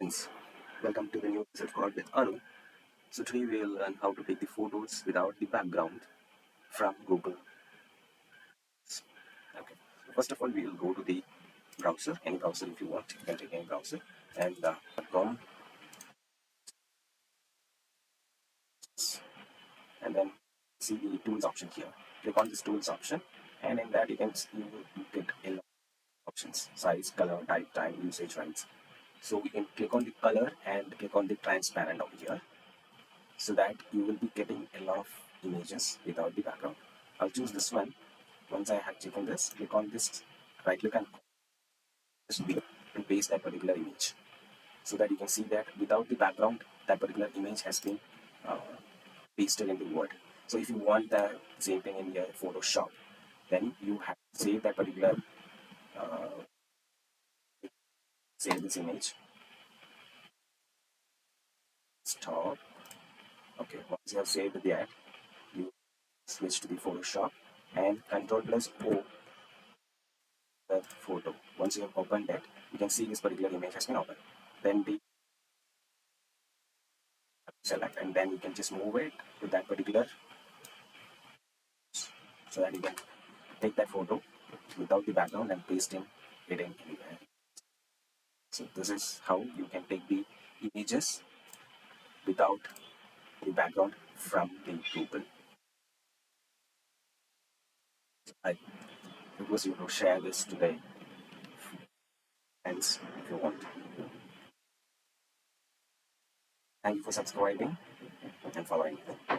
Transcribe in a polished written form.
Friends, welcome to the new episode called with Anu. So today we'll learn how to take the photos without the background from Google. Okay. So first of all, we'll go to the browser, any browser if you want. You can take any browser and .com, and then see the tools option here. Click on this tools option, and in that you will get a lot of options: size, color, type, time, usage rights. So we can click on the color and click on the transparent over here, so that you will be getting a lot of images without the background. I'll choose this one. Once I have taken this, click on this, right click and just B and paste that particular image, so that you can see that without the background, that particular image has been uh, pasted in the Word. So if you want the same thing in your Photoshop, then you have to save that particular uh, save this image. Stop. Okay, once you have saved that, you switch to the Photoshop and Control plus O the photo. Once you have opened it, you can see this particular image has been opened. Then the select, and then you can just move it to that particular, so that you can take that photo without the background and paste it in anywhere. So this is how you can take the images without the background from the Google. I request you to share this today, friends, if you want. Thank you for subscribing and following me.